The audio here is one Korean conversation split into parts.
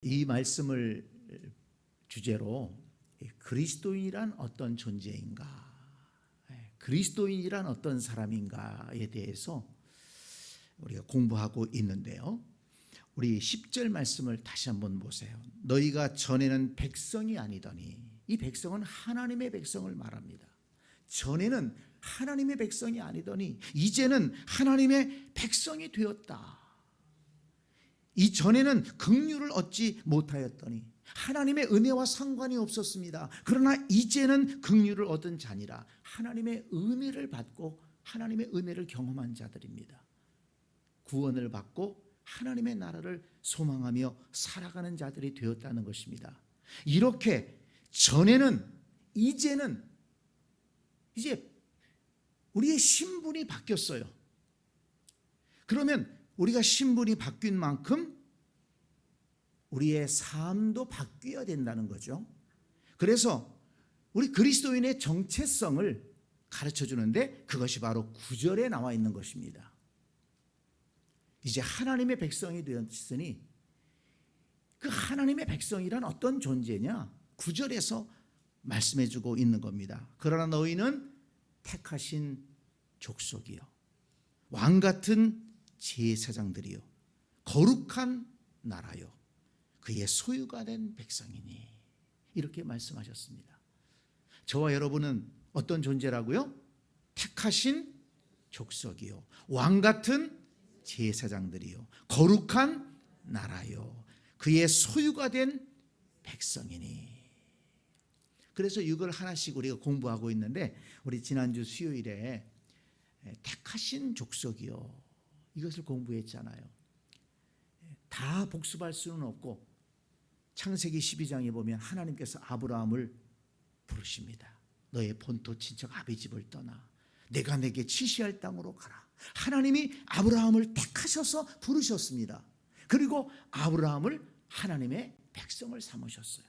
이 말씀을 주제로 그리스도인이란 어떤 존재인가, 그리스도인이란 어떤 사람인가에 대해서 우리가 공부하고 있는데요. 우리 10절 말씀을 다시 한번 보세요. 너희가 전에는 백성이 아니더니, 이 백성은 하나님의 백성을 말합니다. 전에는 하나님의 백성이 아니더니 이제는 하나님의 백성이 되었다. 이전에는 긍휼을 얻지 못하였더니 하나님의 은혜와 상관이 없었습니다. 그러나 이제는 긍휼을 얻은 자니라 하나님의 은혜를 받고 하나님의 은혜를 경험한 자들입니다. 구원을 받고 하나님의 나라를 소망하며 살아가는 자들이 되었다는 것입니다. 이렇게 전에는, 이제는, 이제 우리의 신분이 바뀌었어요. 그러면 우리가 신분이 바뀐 만큼 우리의 삶도 바뀌어야 된다는 거죠. 그래서 우리 그리스도인의 정체성을 가르쳐 주는데 그것이 바로 9절에 나와 있는 것입니다. 이제 하나님의 백성이 되었으니 그 하나님의 백성이란 어떤 존재냐? 9절에서 말씀해 주고 있는 겁니다. 그러나 너희는 택하신 족속이요, 왕같은 제사장들이요, 거룩한 나라요, 그의 소유가 된 백성이니, 이렇게 말씀하셨습니다. 저와 여러분은 어떤 존재라고요? 택하신 족속이요, 왕같은 제사장들이요, 거룩한 나라요, 그의 소유가 된 백성이니. 그래서 이걸 하나씩 우리가 공부하고 있는데, 우리 지난주 수요일에 택하신 족속이요, 이것을 공부했잖아요. 다 복습할 수는 없고 창세기 12장에 보면 하나님께서 아브라함을 부르십니다. 너의 본토 친척 아비 집을 떠나 내가 내게 지시할 땅으로 가라. 하나님이 아브라함을 택하셔서 부르셨습니다. 그리고 아브라함을 하나님의 백성을 삼으셨어요.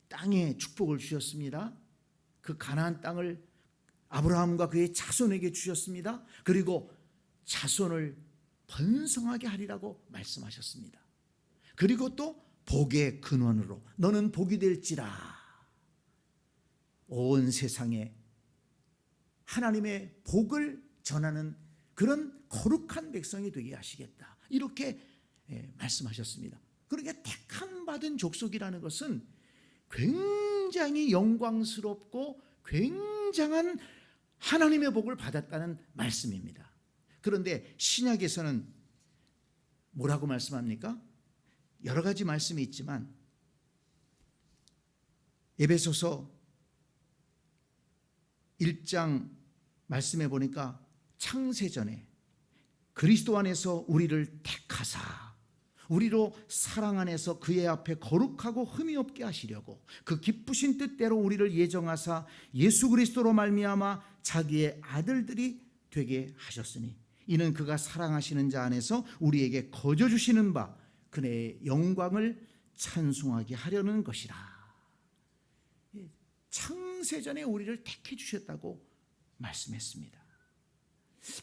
땅에 축복을 주셨습니다. 그 가나안 땅을 아브라함과 그의 자손에게 주셨습니다. 그리고 자손을 번성하게 하리라고 말씀하셨습니다. 그리고 또 복의 근원으로 너는 복이 될지라, 온 세상에 하나님의 복을 전하는 그런 거룩한 백성이 되게 하시겠다, 이렇게 말씀하셨습니다. 그러니까 택함 받은 족속이라는 것은 굉장히 영광스럽고 굉장한 하나님의 복을 받았다는 말씀입니다. 그런데 신약에서는 뭐라고 말씀합니까? 여러 가지 말씀이 있지만 에베소서 1장 말씀해 보니까 창세전에 그리스도 안에서 우리를 택하사 우리로 사랑 안에서 그의 앞에 거룩하고 흠이 없게 하시려고 그 기쁘신 뜻대로 우리를 예정하사 예수 그리스도로 말미암아 자기의 아들들이 되게 하셨으니 이는 그가 사랑하시는 자 안에서 우리에게 거저 주시는 바 그의 영광을 찬송하게 하려는 것이라. 창세전에 우리를 택해 주셨다고 말씀했습니다.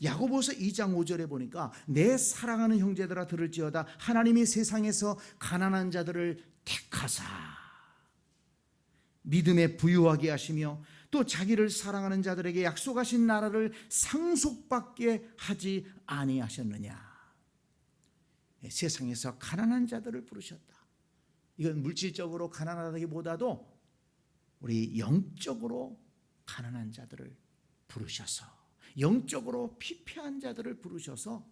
야고보서 2장 5절에 보니까 내 사랑하는 형제들아 들을지어다 하나님이 세상에서 가난한 자들을 택하사 믿음에 부유하게 하시며 또 자기를 사랑하는 자들에게 약속하신 나라를 상속받게 하지 아니하셨느냐. 세상에서 가난한 자들을 부르셨다. 이건 물질적으로 가난하다기보다도 우리 영적으로 가난한 자들을 부르셔서, 영적으로 피폐한 자들을 부르셔서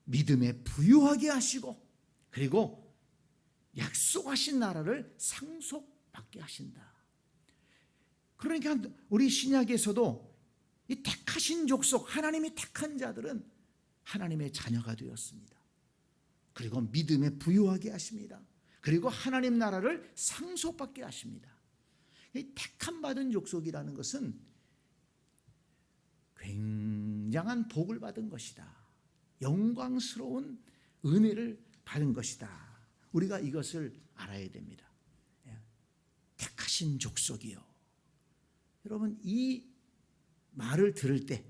믿음에 부유하게 하시고 그리고 약속하신 나라를 상속받게 하신다. 그러니까 우리 신약에서도 이 택하신 족속, 하나님이 택한 자들은 하나님의 자녀가 되었습니다. 그리고 믿음에 부유하게 하십니다. 그리고 하나님 나라를 상속받게 하십니다. 이 택함 받은 족속이라는 것은 굉장한 복을 받은 것이다. 영광스러운 은혜를 받은 것이다. 우리가 이것을 알아야 됩니다. 택하신 족속이요. 여러분, 이 말을 들을 때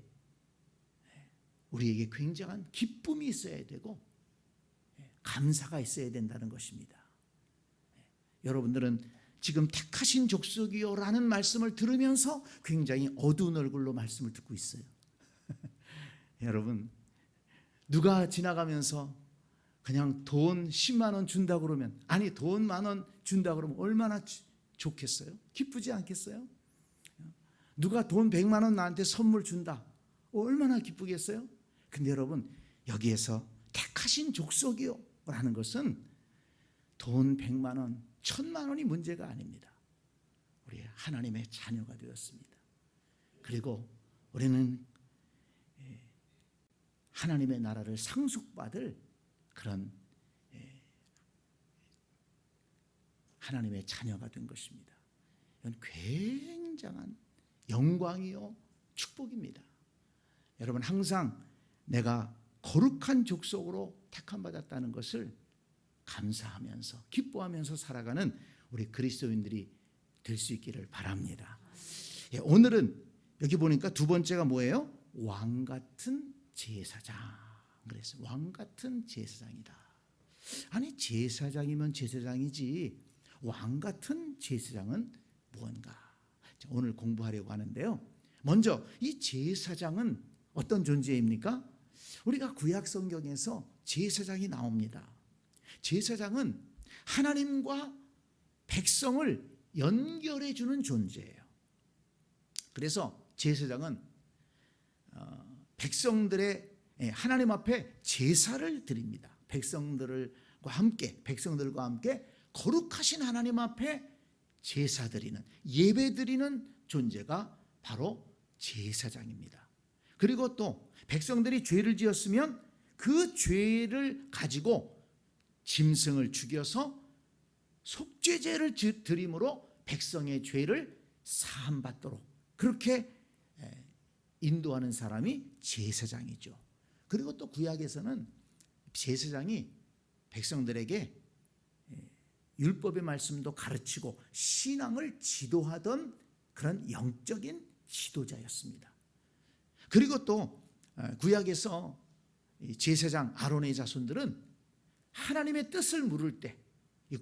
우리에게 굉장한 기쁨이 있어야 되고 감사가 있어야 된다는 것입니다. 여러분들은 지금 택하신 족속이요라는 말씀을 들으면서 굉장히 어두운 얼굴로 말씀을 듣고 있어요. 여러분, 누가 지나가면서 그냥 돈 10만 원 준다 그러면, 아니 돈 10,000원 준다 그러면 얼마나 좋겠어요? 기쁘지 않겠어요? 누가 돈 100만 원 나한테 선물 준다, 얼마나 기쁘겠어요? 근데 여러분, 여기에서 택하신 족속이요 라는 것은 돈 100만 원, 1,000만 원이 문제가 아닙니다. 우리 하나님의 자녀가 되었습니다. 그리고 우리는 하나님의 나라를 상속받을 그런 하나님의 자녀가 된 것입니다. 이건 굉장한 영광이요 축복입니다. 여러분, 항상 내가 거룩한 족속으로 택함받았다는 것을 감사하면서 기뻐하면서 살아가는 우리 그리스도인들이 될 수 있기를 바랍니다. 오늘은 여기 보니까 두 번째가 뭐예요? 왕 같은 제사장. 그래서 왕 같은 제사장이다. 아니, 제사장이면 제사장이지 왕 같은 제사장은 무언가? 오늘 공부하려고 하는데요. 먼저 이 제사장은 어떤 존재입니까? 우리가 구약 성경에서 제사장이 나옵니다. 제사장은 하나님과 백성을 연결해 주는 존재예요. 그래서 제사장은 백성들의 하나님 앞에 제사를 드립니다. 백성들과 함께 거룩하신 하나님 앞에 제사 드리는, 예배 드리는 존재가 바로 제사장입니다. 그리고 또 백성들이 죄를 지었으면 그 죄를 가지고 짐승을 죽여서 속죄제를 드림으로 백성의 죄를 사함받도록 그렇게 인도하는 사람이 제사장이죠. 그리고 또 구약에서는 제사장이 백성들에게 율법의 말씀도 가르치고 신앙을 지도하던 그런 영적인 지도자였습니다. 그리고 또 구약에서 제사장 아론의 자손들은 하나님의 뜻을 물을 때,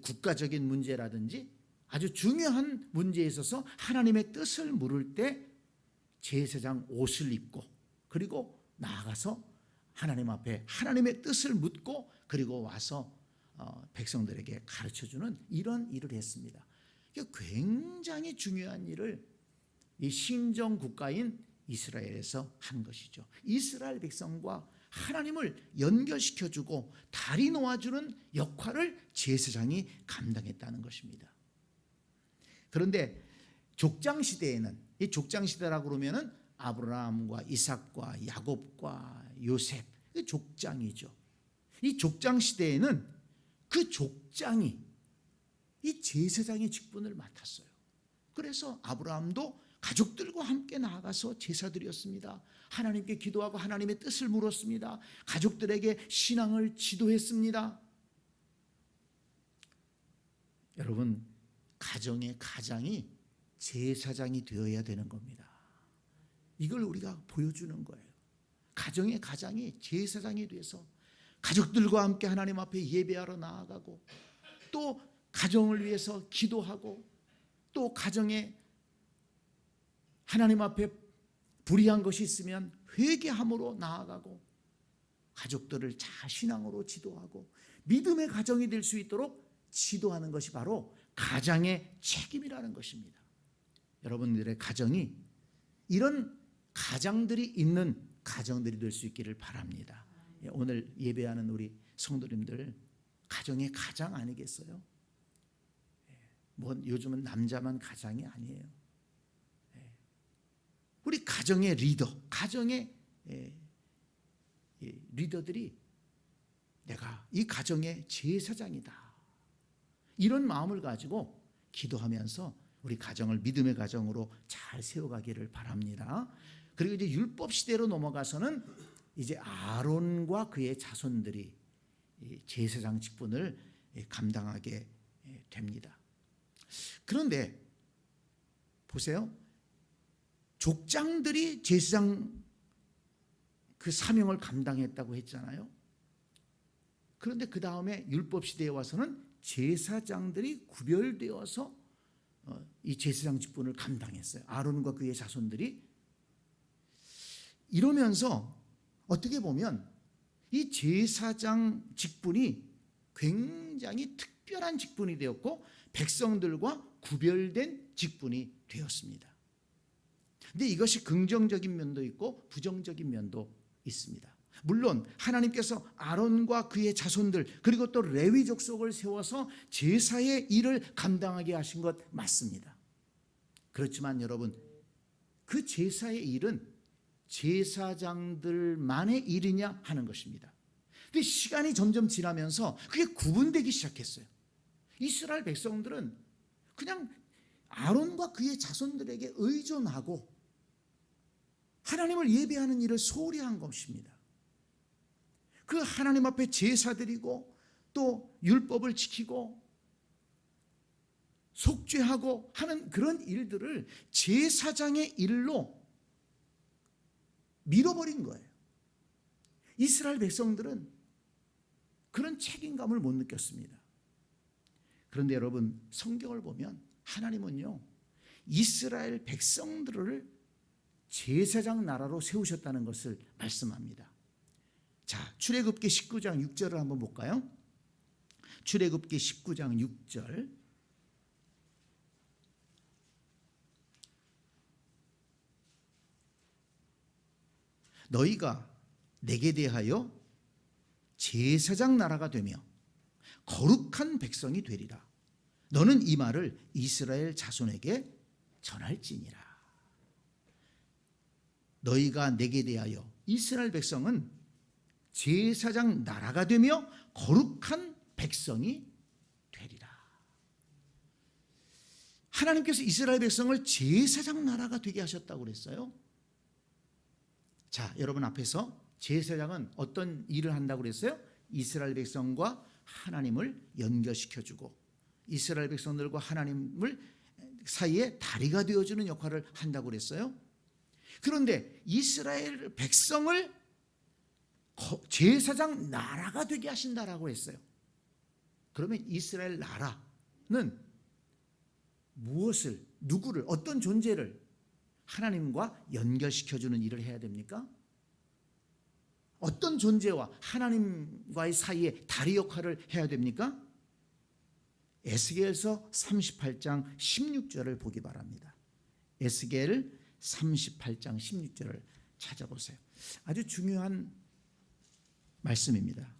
국가적인 문제라든지 아주 중요한 문제에 있어서 하나님의 뜻을 물을 때 제사장 옷을 입고 그리고 나아가서 하나님 앞에 하나님의 뜻을 묻고 그리고 와서 백성들에게 가르쳐주는 이런 일을 했습니다. 굉장히 중요한 일을 이 신정 국가인 이스라엘에서 한 것이죠. 이스라엘 백성과 하나님을 연결시켜주고 다리 놓아주는 역할을 제사장이 감당했다는 것입니다. 그런데 족장시대에는, 이 족장시대라고 그러면은 아브라함과 이삭과 야곱과 요셉, 족장이죠. 이 족장시대에는 그 족장이 이 제사장의 직분을 맡았어요. 그래서 아브라함도 가족들과 함께 나아가서 제사 드렸습니다. 하나님께 기도하고 하나님의 뜻을 물었습니다. 가족들에게 신앙을 지도했습니다. 여러분, 가정의 가장이 제사장이 되어야 되는 겁니다. 이걸 우리가 보여주는 거예요. 가정의 가장이 제사장이 돼서 가족들과 함께 하나님 앞에 예배하러 나아가고 또 가정을 위해서 기도하고 또 가정에 하나님 앞에 불의한 것이 있으면 회개함으로 나아가고 가족들을 잘 신앙으로 지도하고 믿음의 가정이 될 수 있도록 지도하는 것이 바로 가장의 책임이라는 것입니다. 여러분들의 가정이 이런 가장들이 있는 가정들이 될 수 있기를 바랍니다. 오늘 예배하는 우리 성도님들 가정의 가장 아니겠어요? 뭐 요즘은 남자만 가장이 아니에요. 우리 가정의 리더, 가정의 리더들이 내가 이 가정의 제사장이다, 이런 마음을 가지고 기도하면서 우리 가정을 믿음의 가정으로 잘 세워가기를 바랍니다. 그리고 이제 율법 시대로 넘어가서는 이제 아론과 그의 자손들이 제사장 직분을 감당하게 됩니다. 그런데 보세요. 족장들이 제사장 그 사명을 감당했다고 했잖아요. 그런데 그 다음에 율법 시대에 와서는 제사장들이 구별되어서 이 제사장 직분을 감당했어요. 아론과 그의 자손들이. 이러면서 어떻게 보면 이 제사장 직분이 굉장히 특별한 직분이 되었고 백성들과 구별된 직분이 되었습니다. 근데 이것이 긍정적인 면도 있고 부정적인 면도 있습니다. 물론 하나님께서 아론과 그의 자손들 그리고 또 레위 족속을 세워서 제사의 일을 감당하게 하신 것 맞습니다. 그렇지만 여러분, 그 제사의 일은 제사장들만의 일이냐 하는 것입니다. 근데 시간이 점점 지나면서 그게 구분되기 시작했어요. 이스라엘 백성들은 그냥 아론과 그의 자손들에게 의존하고 하나님을 예배하는 일을 소홀히 한 것입니다. 그 하나님 앞에 제사 드리고 또 율법을 지키고 속죄하고 하는 그런 일들을 제사장의 일로 밀어버린 거예요. 이스라엘 백성들은 그런 책임감을 못 느꼈습니다. 그런데 여러분, 성경을 보면 하나님은요, 이스라엘 백성들을 제사장 나라로 세우셨다는 것을 말씀합니다. 자, 출애굽기 19장 6절을 한번 볼까요? 출애굽기 19장 6절. 너희가 내게 대하여 제사장 나라가 되며 거룩한 백성이 되리라. 너는 이 말을 이스라엘 자손에게 전할지니라. 너희가 내게 대하여, 이스라엘 백성은 제사장 나라가 되며 거룩한 백성이 되리라. 하나님께서 이스라엘 백성을 제사장 나라가 되게 하셨다고 그랬어요. 자, 여러분 앞에서 제사장은 어떤 일을 한다고 그랬어요? 이스라엘 백성과 하나님을 연결시켜주고 이스라엘 백성들과 하나님을 사이에 다리가 되어주는 역할을 한다고 그랬어요. 그런데 이스라엘 백성을 제사장 나라가 되게 하신다라고 했어요. 그러면 이스라엘 나라는 무엇을, 누구를, 어떤 존재를 하나님과 연결시켜주는 일을 해야 됩니까? 어떤 존재와 하나님과의 사이에 다리 역할을 해야 됩니까? 에스겔서 38장 16절을 보기 바랍니다. 에스겔 38장 16절을 찾아보세요. 아주 중요한 말씀입니다.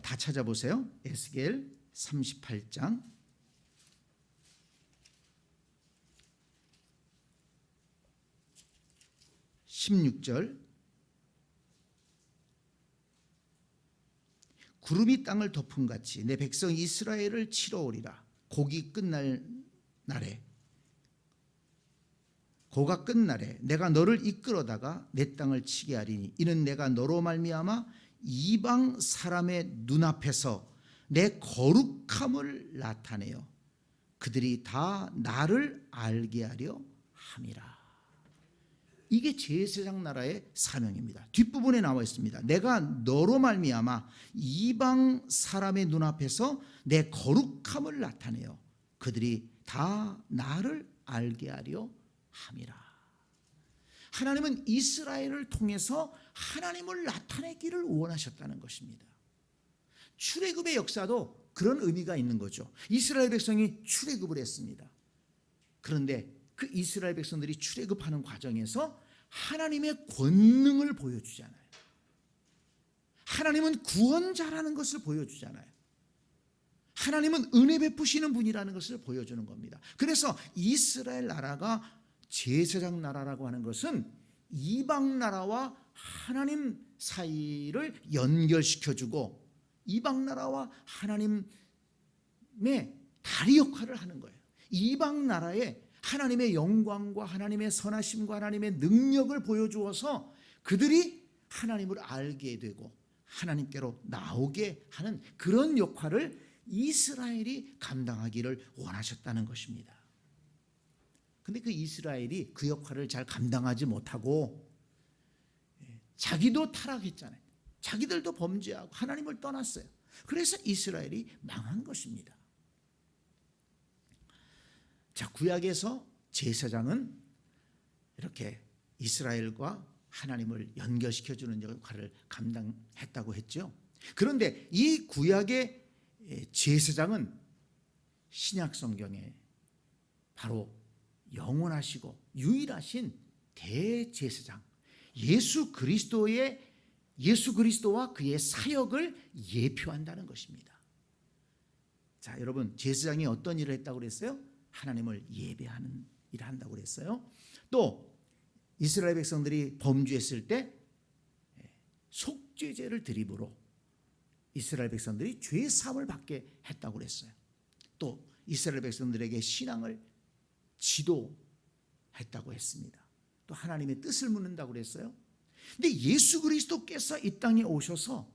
다 찾아보세요. 에스겔 38장 16절. 구름이 땅을 덮은 같이 내 백성 이스라엘을 치러 오리라. 고가 끝날에 내가 너를 이끌어다가 내 땅을 치게 하리니 이는 내가 너로 말미암아 이방 사람의 눈앞에서 내 거룩함을 나타내어 그들이 다 나를 알게 하려 함이라. 이게 제사장 나라의 사명입니다. 뒷부분에 나와 있습니다. 내가 너로 말미암아 이방 사람의 눈앞에서 내 거룩함을 나타내어 그들이 다 나를 알게 하려 함이라. 하나님은 이스라엘을 통해서 하나님을 나타내기를 원하셨다는 것입니다. 출애굽의 역사도 그런 의미가 있는 거죠. 이스라엘 백성이 출애굽을 했습니다. 그런데 그 이스라엘 백성들이 출애굽하는 과정에서 하나님의 권능을 보여주잖아요. 하나님은 구원자라는 것을 보여주잖아요. 하나님은 은혜 베푸시는 분이라는 것을 보여주는 겁니다. 그래서 이스라엘 나라가 제사장 나라라고 하는 것은 이방 나라와 하나님 사이를 연결시켜주고 이방 나라와 하나님의 다리 역할을 하는 거예요. 이방 나라에 하나님의 영광과 하나님의 선하심과 하나님의 능력을 보여주어서 그들이 하나님을 알게 되고 하나님께로 나오게 하는 그런 역할을 이스라엘이 감당하기를 원하셨다는 것입니다. 그런데 그 이스라엘이 그 역할을 잘 감당하지 못하고 자기도 타락했잖아요. 자기들도 범죄하고 하나님을 떠났어요. 그래서 이스라엘이 망한 것입니다. 자, 구약에서 제사장은 이렇게 이스라엘과 하나님을 연결시켜주는 역할을 감당했다고 했죠. 그런데 이 구약의 제사장은 신약 성경에 바로 영원하시고 유일하신 대제사장 예수 그리스도와 그의 사역을 예표한다는 것입니다. 자, 여러분, 제사장이 어떤 일을 했다고 그랬어요? 하나님을 예배하는 일을 한다고 그랬어요. 또 이스라엘 백성들이 범죄했을 때 속죄제를 드림으로 이스라엘 백성들이 죄 사함을 받게 했다고 그랬어요. 또 이스라엘 백성들에게 신앙을 지도했다고 했습니다. 또 하나님의 뜻을 묻는다고 그랬어요. 근데 예수 그리스도께서 이 땅에 오셔서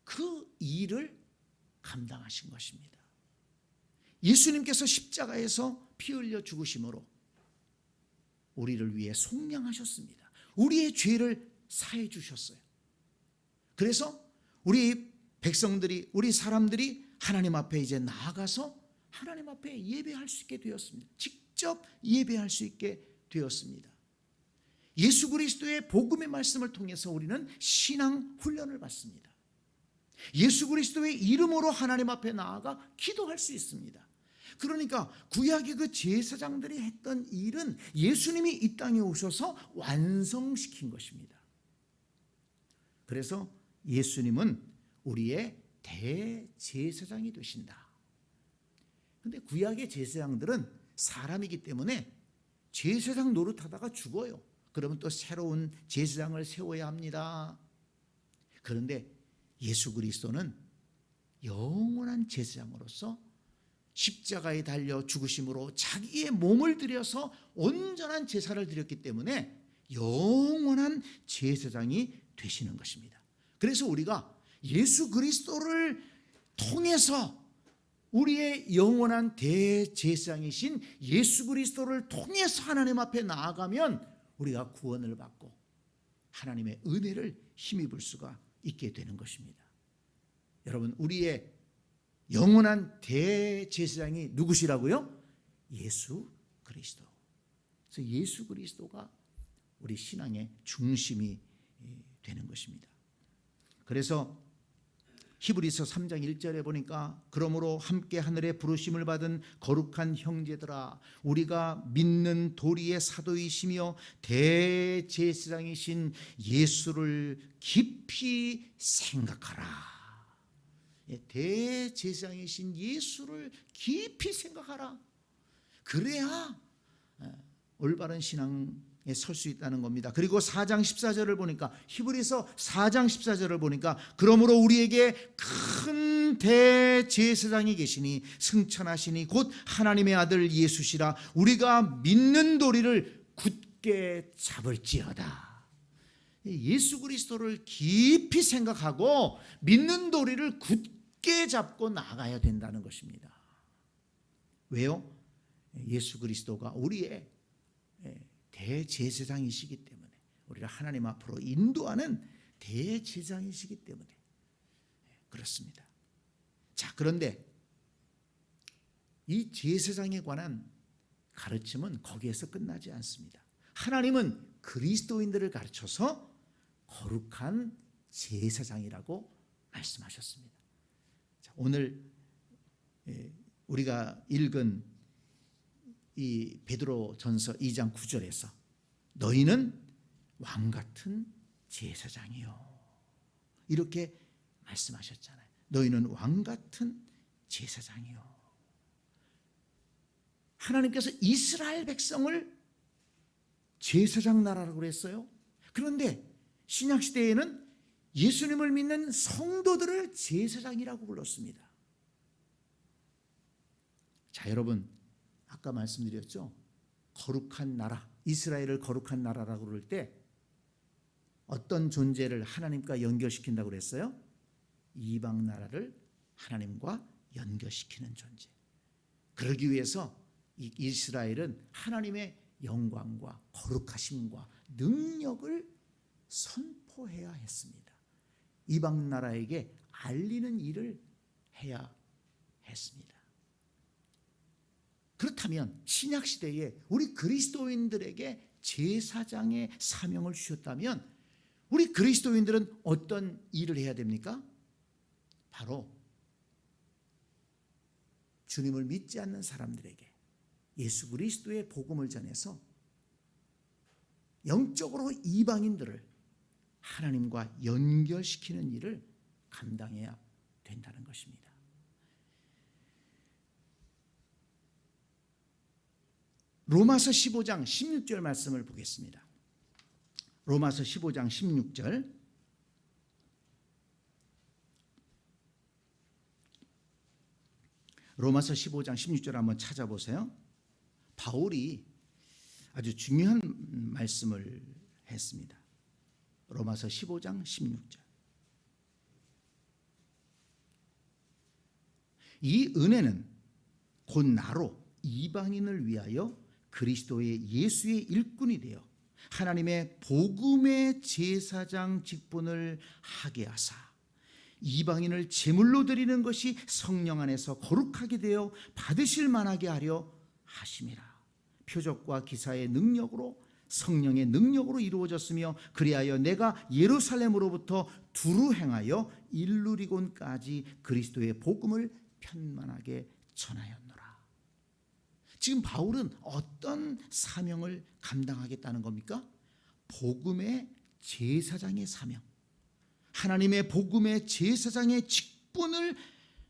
그 일을 감당하신 것입니다. 예수님께서 십자가에서 피 흘려 죽으심으로 우리를 위해 속량하셨습니다. 우리의 죄를 사해 주셨어요. 그래서 우리 백성들이, 우리 사람들이 하나님 앞에 이제 나아가서 하나님 앞에 예배할 수 있게 되었습니다. 직접 예배할 수 있게 되었습니다. 예수 그리스도의 복음의 말씀을 통해서 우리는 신앙 훈련을 받습니다. 예수 그리스도의 이름으로 하나님 앞에 나아가 기도할 수 있습니다. 그러니까 구약의 그 제사장들이 했던 일은 예수님이 이 땅에 오셔서 완성시킨 것입니다. 그래서 예수님은 우리의 대제사장이 되신다. 그런데 구약의 제사장들은 사람이기 때문에 제사장 노릇하다가 죽어요. 그러면 또 새로운 제사장을 세워야 합니다. 그런데 예수 그리스도는 영원한 제사장으로서 십자가에 달려 죽으심으로 자기의 몸을 들여서 온전한 제사를 드렸기 때문에 영원한 제사장이 되시는 것입니다. 그래서 우리가 예수 그리스도를 통해서 우리의 영원한 대제사장이신 예수 그리스도를 통해서 하나님 앞에 나아가면 우리가 구원을 받고 하나님의 은혜를 힘입을 수가 있게 되는 것입니다. 여러분, 우리의 영원한 대제사장이 누구시라고요? 예수 그리스도. 그래서 예수 그리스도가 우리 신앙의 중심이 되는 것입니다. 그래서 히브리서 3장 1절에 보니까 그러므로 함께 하늘의 부르심을 받은 거룩한 형제들아 우리가 믿는 도리의 사도이시며 대제사장이신 예수를 깊이 생각하라. 대제사장이신 예수를 깊이 생각하라. 그래야 올바른 신앙에 설 수 있다는 겁니다. 그리고 4장 14절을 보니까 히브리서 4장 14절을 보니까 그러므로 우리에게 큰 대제사장이 계시니 승천하시니 곧 하나님의 아들 예수시라. 우리가 믿는 도리를 굳게 잡을지어다. 예수 그리스도를 깊이 생각하고 믿는 도리를 굳게 잡고 나가야 된다는 것입니다. 왜요? 예수 그리스도가 우리의 대제사장이시기 때문에, 우리를 하나님 앞으로 인도하는 대제사장이시기 때문에 그렇습니다. 자, 그런데 이 제사장에 관한 가르침은 거기에서 끝나지 않습니다. 하나님은 그리스도인들을 가르쳐서 거룩한 제사장이라고 말씀하셨습니다. 자, 오늘 우리가 읽은 이 베드로전서 2장 9절에서 너희는 왕같은 제사장이요 이렇게 말씀하셨잖아요. 너희는 왕같은 제사장이요. 하나님께서 이스라엘 백성을 제사장 나라라고 그랬어요. 그런데 신약시대에는 예수님을 믿는 성도들을 제사장이라고 불렀습니다. 자, 여러분, 아까 말씀드렸죠. 거룩한 나라, 이스라엘을 거룩한 나라라고 그럴 때 어떤 존재를 하나님과 연결시킨다고 그랬어요? 이방 나라를 하나님과 연결시키는 존재. 그러기 위해서 이 이스라엘은 하나님의 영광과 거룩하심과 능력을 선포해야 했습니다. 이방 나라에게 알리는 일을 해야 했습니다. 그렇다면 신약 시대에 우리 그리스도인들에게 제사장의 사명을 주셨다면 우리 그리스도인들은 어떤 일을 해야 됩니까? 바로 주님을 믿지 않는 사람들에게 예수 그리스도의 복음을 전해서 영적으로 이방인들을 하나님과 연결시키는 일을 감당해야 된다는 것입니다. 로마서 15장 16절 말씀을 보겠습니다. 로마서 15장 16절. 로마서 15장 16절 한번 찾아보세요. 바울이 아주 중요한 말씀을 했습니다. 로마서 15장 16절. 이 은혜는 곧 나로 이방인을 위하여 그리스도의 예수의 일꾼이 되어 하나님의 복음의 제사장 직분을 하게 하사 이방인을 제물로 드리는 것이 성령 안에서 거룩하게 되어 받으실 만하게 하려 하심이라. 표적과 기사의 능력으로 성령의 능력으로 이루어졌으며 그리하여 내가 예루살렘으로부터 두루 행하여 일루리곤까지 그리스도의 복음을 편만하게 전하였노라. 지금 바울은 어떤 사명을 감당하겠다는 겁니까? 복음의 제사장의 사명, 하나님의 복음의 제사장의 직분을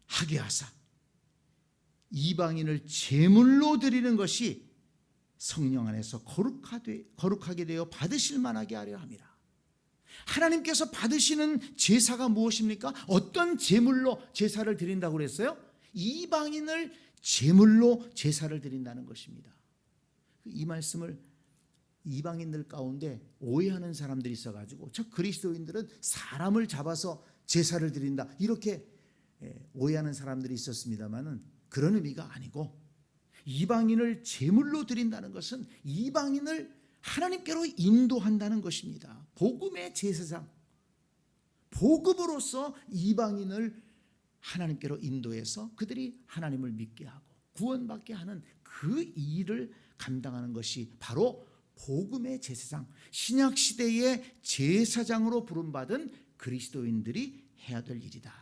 하게 하사 이방인을 제물로 드리는 것이 성령 안에서 거룩하게 되어 받으실 만하게 하려 함이라. 하나님께서 받으시는 제사가 무엇입니까? 어떤 제물로 제사를 드린다고 그랬어요? 이방인을 제물로 제사를 드린다는 것입니다. 이 말씀을 이방인들 가운데 오해하는 사람들이 있어가지고 저 그리스도인들은 사람을 잡아서 제사를 드린다 이렇게 오해하는 사람들이 있었습니다만은 그런 의미가 아니고 이방인을 제물로 드린다는 것은 이방인을 하나님께로 인도한다는 것입니다. 복음의 제사장, 복음으로서 이방인을 하나님께로 인도해서 그들이 하나님을 믿게 하고 구원받게 하는 그 일을 감당하는 것이 바로 복음의 제사장, 신약시대의 제사장으로 부름받은 그리스도인들이 해야 될 일이다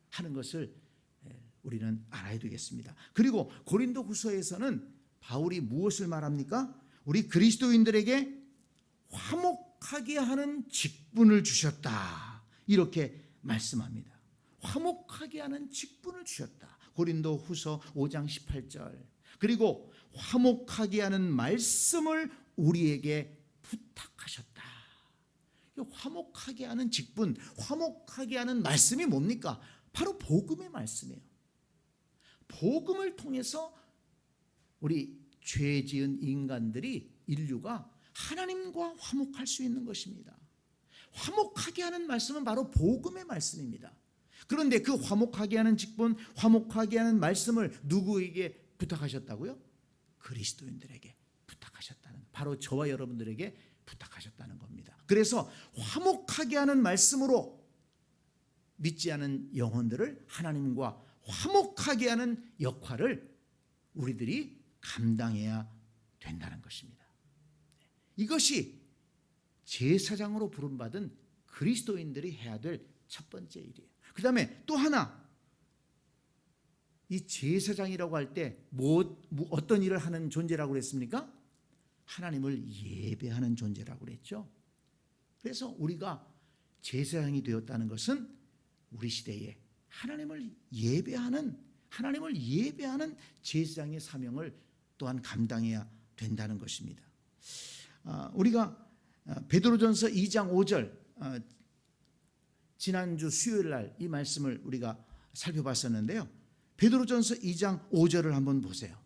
하는 것을 우리는 알아야 되겠습니다. 그리고 고린도 후서에서는 바울이 무엇을 말합니까? 우리 그리스도인들에게 화목하게 하는 직분을 주셨다 이렇게 말씀합니다. 화목하게 하는 직분을 주셨다. 고린도 후서 5장 18절. 그리고 화목하게 하는 말씀을 우리에게 부탁하셨다. 화목하게 하는 직분, 화목하게 하는 말씀이 뭡니까? 바로 복음의 말씀이에요. 복음을 통해서 우리 죄 지은 인간들이 인류가 하나님과 화목할 수 있는 것입니다. 화목하게 하는 말씀은 바로 복음의 말씀입니다. 그런데 그 화목하게 하는 직분, 화목하게 하는 말씀을 누구에게 부탁하셨다고요? 그리스도인들에게 부탁하셨다는, 바로 저와 여러분들에게 부탁하셨다는 겁니다. 그래서 화목하게 하는 말씀으로 믿지 않은 영혼들을 하나님과 화목하게 하는 역할을 우리들이 감당해야 된다는 것입니다. 이것이 제사장으로 부름받은 그리스도인들이 해야 될 첫 번째 일이에요. 그 다음에 또 하나, 이 제사장이라고 할 때 어떤 일을 하는 존재라고 그랬습니까? 하나님을 예배하는 존재라고 그랬죠. 그래서 우리가 제사장이 되었다는 것은 우리 시대에 하나님을 예배하는 제사장의 사명을 또한 감당해야 된다는 것입니다. 우리가 베드로전서 2장 5절, 지난주 수요일 날 이 말씀을 우리가 살펴봤었는데요. 베드로전서 2장 5절을 한번 보세요.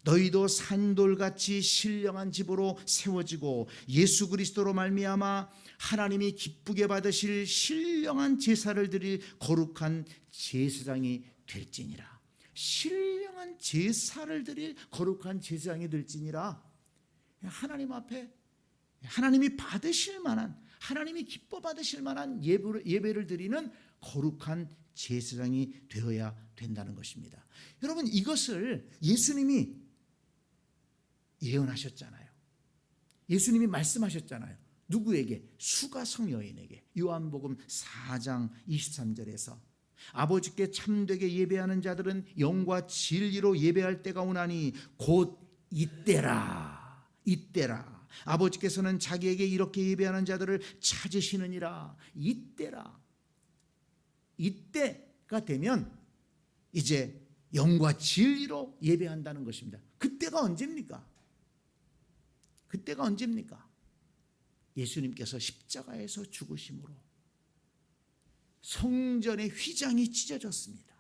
너희도 산돌같이 신령한 집으로 세워지고 예수 그리스도로 말미암아 하나님이 기쁘게 받으실 신령한 제사를 드릴 거룩한 제사장이 될지니라. 신령한 제사를 드릴 거룩한 제사장이 될지니라. 하나님 앞에 하나님이 받으실 만한, 하나님이 기뻐 받으실 만한 예배를 드리는 거룩한 제사장이 되어야 된다는 것입니다. 여러분, 이것을 예수님이 예언하셨잖아요. 예수님이 말씀하셨잖아요. 누구에게? 수가성 여인에게. 요한복음 4장 23절에서 아버지께 참되게 예배하는 자들은 영과 진리로 예배할 때가 오나니 곧 이때라. 이때라. 아버지께서는 자기에게 이렇게 예배하는 자들을 찾으시느니라. 이때라. 이때가 되면 이제 영과 진리로 예배한다는 것입니다. 그때가 언제입니까? 그때가 언제입니까? 예수님께서 십자가에서 죽으심으로 성전의 휘장이 찢어졌습니다.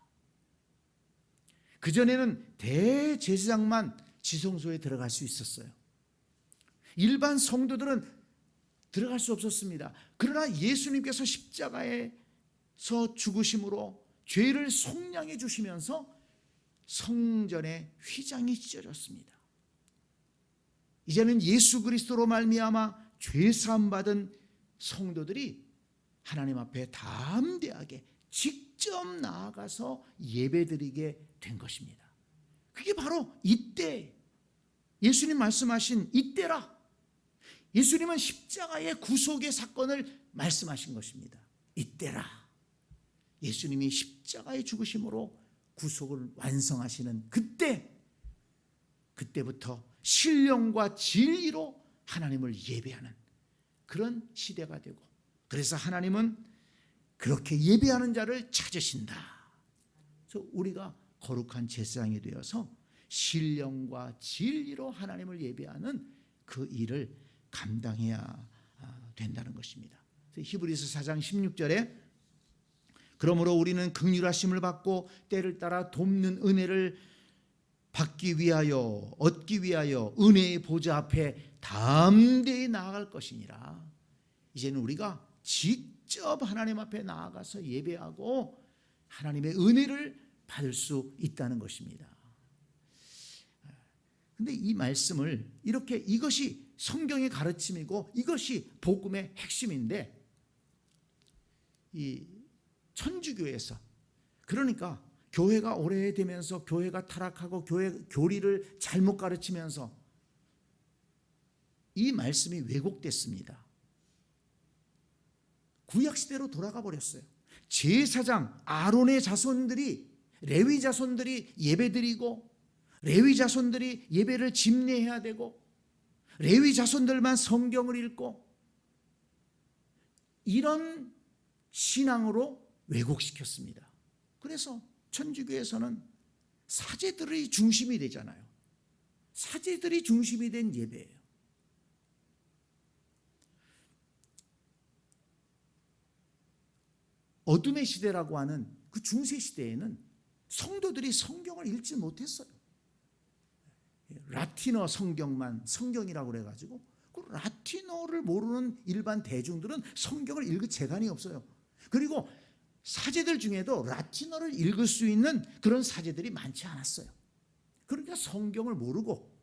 그전에는 대제사장만 지성소에 들어갈 수 있었어요. 일반 성도들은 들어갈 수 없었습니다. 그러나 예수님께서 십자가에서 죽으심으로 죄를 속량해 주시면서 성전의 휘장이 찢어졌습니다. 이제는 예수 그리스도로 말미암아 죄 사함 받은 성도들이 하나님 앞에 담대하게 직접 나아가서 예배드리게 된 것입니다. 그게 바로 이때, 예수님 말씀하신 이때라. 예수님은 십자가의 구속의 사건을 말씀하신 것입니다. 이때라. 예수님이 십자가의 죽으심으로 구속을 완성하시는 그때부터 신령과 진리로 하나님을 예배하는 그런 시대가 되고, 그래서 하나님은 그렇게 예배하는 자를 찾으신다. 그래서 우리가 거룩한 제사장이 되어서 신령과 진리로 하나님을 예배하는 그 일을 감당해야 된다는 것입니다. 히브리서 4장 16절에 그러므로 우리는 긍휼하심을 받고 때를 따라 돕는 은혜를 받기 위하여, 얻기 위하여 은혜의 보좌 앞에 담대히 나아갈 것이니라. 이제는 우리가 직접 하나님 앞에 나아가서 예배하고 하나님의 은혜를 받을 수 있다는 것입니다. 그런데 이 말씀을 이렇게, 이것이 성경의 가르침이고 이것이 복음의 핵심인데, 이 천주교에서, 그러니까 교회가 오래되면서 교회가 타락하고 교회 교리를 잘못 가르치면서 이 말씀이 왜곡됐습니다. 구약시대로 돌아가 버렸어요. 제사장 아론의 자손들이, 레위 자손들이 예배드리고 레위 자손들이 예배를 집례해야 되고 레위 자손들만 성경을 읽고, 이런 신앙으로 왜곡시켰습니다. 그래서 천주교에서는 사제들이 중심이 되잖아요. 사제들이 중심이 된 예배예요. 어둠의 시대라고 하는 그 중세 시대에는 성도들이 성경을 읽지 못했어요. 라틴어 성경만 성경이라고 그래가지고 그 라틴어를 모르는 일반 대중들은 성경을 읽을 재간이 없어요. 그리고 사제들 중에도 라틴어를 읽을 수 있는 그런 사제들이 많지 않았어요. 그러니까 성경을 모르고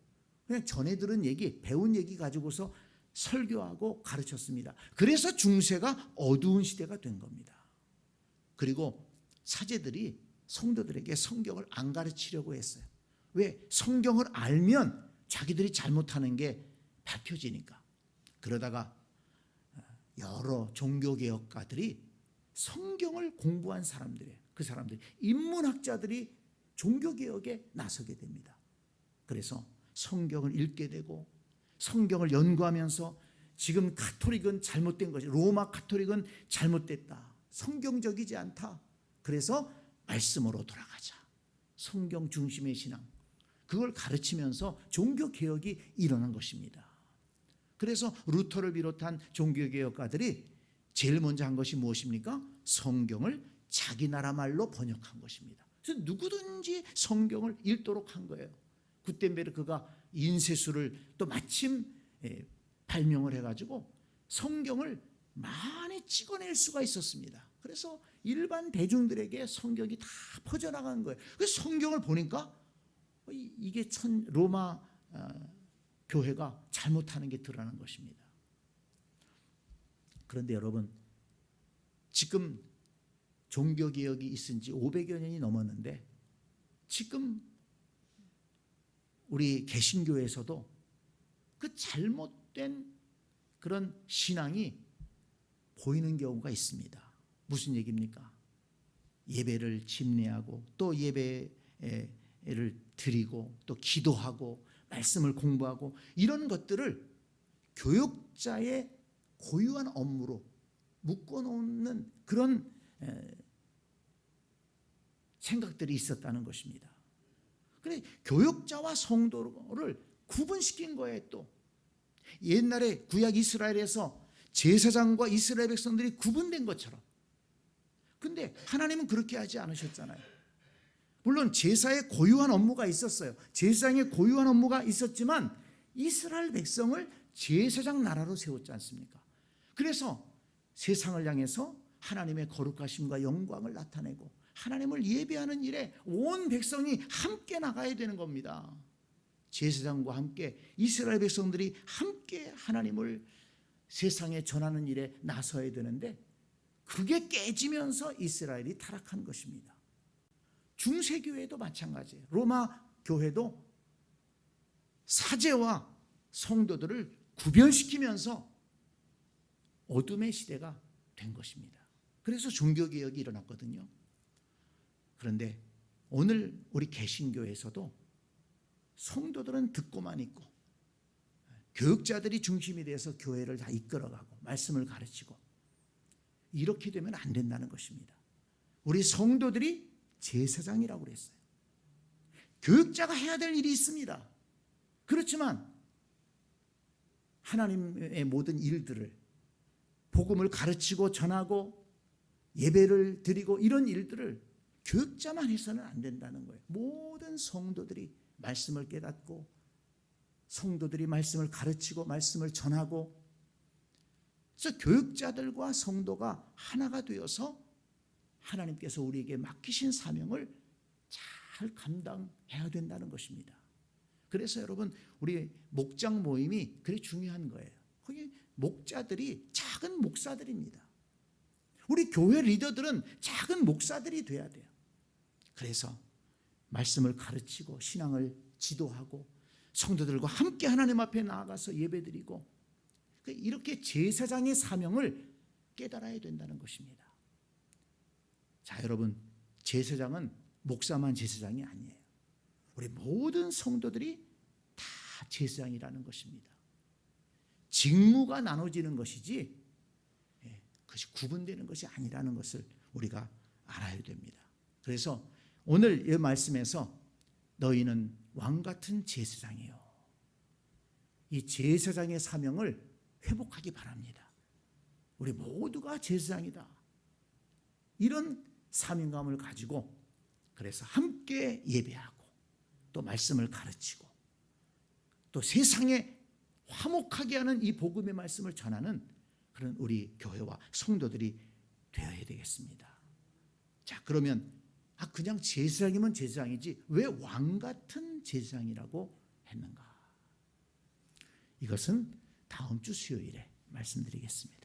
그냥 전해 들은 얘기, 배운 얘기 가지고서 설교하고 가르쳤습니다. 그래서 중세가 어두운 시대가 된 겁니다. 그리고 사제들이 성도들에게 성경을 안 가르치려고 했어요. 왜? 성경을 알면 자기들이 잘못하는 게 밝혀지니까. 그러다가 여러 종교개혁가들이 성경을 공부한 사람들이에요. 그 사람들이, 인문학자들이 종교개혁에 나서게 됩니다. 그래서 성경을 읽게 되고 성경을 연구하면서 지금 가톨릭은 잘못된 것이, 로마 가톨릭은 잘못됐다, 성경적이지 않다. 그래서 말씀으로 돌아가자. 성경 중심의 신앙. 그걸 가르치면서 종교개혁이 일어난 것입니다. 그래서 루터를 비롯한 종교개혁가들이 제일 먼저 한 것이 무엇입니까? 성경을 자기 나라 말로 번역한 것입니다. 그래서 누구든지 성경을 읽도록 한 거예요. 구텐베르크가 인쇄술을 또 마침 발명을 해가지고 성경을 많이 찍어낼 수가 있었습니다. 그래서 일반 대중들에게 성경이 다 퍼져나가는 거예요. 그래서 성경을 보니까 이게 로마 교회가 잘못하는 게 드러나는 것입니다. 그런데 여러분, 지금 종교개혁이 있은 지 500여 년이 넘었는데 지금 우리 개신교에서도 그 잘못된 그런 신앙이 보이는 경우가 있습니다. 무슨 얘기입니까? 예배를 집례하고 또 예배를 드리고 또 기도하고 말씀을 공부하고 이런 것들을 교역자의 고유한 업무로 묶어놓는 그런 생각들이 있었다는 것입니다. 그런데 교역자와 성도를 구분시킨 거예요. 또 옛날에 구약 이스라엘에서 제사장과 이스라엘 백성들이 구분된 것처럼. 근데 하나님은 그렇게 하지 않으셨잖아요. 물론 제사의 고유한 업무가 있었어요. 제사장의 고유한 업무가 있었지만 이스라엘 백성을 제사장 나라로 세웠지 않습니까? 그래서 세상을 향해서 하나님의 거룩하심과 영광을 나타내고 하나님을 예배하는 일에 온 백성이 함께 나가야 되는 겁니다. 제사장과 함께 이스라엘 백성들이 함께 하나님을 세상에 전하는 일에 나서야 되는데 그게 깨지면서 이스라엘이 타락한 것입니다. 중세교회도 마찬가지예요. 로마 교회도 사제와 성도들을 구별시키면서 어둠의 시대가 된 것입니다. 그래서 종교개혁이 일어났거든요. 그런데 오늘 우리 개신교에서도 성도들은 듣고만 있고 교육자들이 중심이 돼서 교회를 다 이끌어가고 말씀을 가르치고 이렇게 되면 안 된다는 것입니다. 우리 성도들이 제사장이라고 그랬어요. 교육자가 해야 될 일이 있습니다. 그렇지만 하나님의 모든 일들을 복음을 가르치고 전하고 예배를 드리고 이런 일들을 교육자만 해서는 안 된다는 거예요. 모든 성도들이 말씀을 깨닫고 성도들이 말씀을 가르치고 말씀을 전하고 그래서 교육자들과 성도가 하나가 되어서 하나님께서 우리에게 맡기신 사명을 잘 감당해야 된다는 것입니다. 그래서 여러분 우리 목장 모임이 그래 중요한 거예요. 거기 목자들이 작은 목사들입니다. 우리 교회 리더들은 작은 목사들이 돼야 돼요. 그래서 말씀을 가르치고 신앙을 지도하고 성도들과 함께 하나님 앞에 나아가서 예배드리고 이렇게 제사장의 사명을 깨달아야 된다는 것입니다. 자, 여러분 제사장은 목사만 제사장이 아니에요. 우리 모든 성도들이 다 제사장이라는 것입니다. 직무가 나눠지는 것이지 그것이 구분되는 것이 아니라는 것을 우리가 알아야 됩니다. 그래서 오늘 이 말씀에서 너희는 왕같은 제사장이요. 이 제사장의 사명을 회복하기 바랍니다. 우리 모두가 제사장이다. 이런 사명감을 가지고 그래서 함께 예배하고 또 말씀을 가르치고 또 세상에 화목하게 하는 이 복음의 말씀을 전하는 그런 우리 교회와 성도들이 되어야 되겠습니다. 자, 그러면 그냥 제사장이면 제사장이지 왜 왕같은 제사장이라고 했는가? 이것은 다음 주 수요일에 말씀드리겠습니다.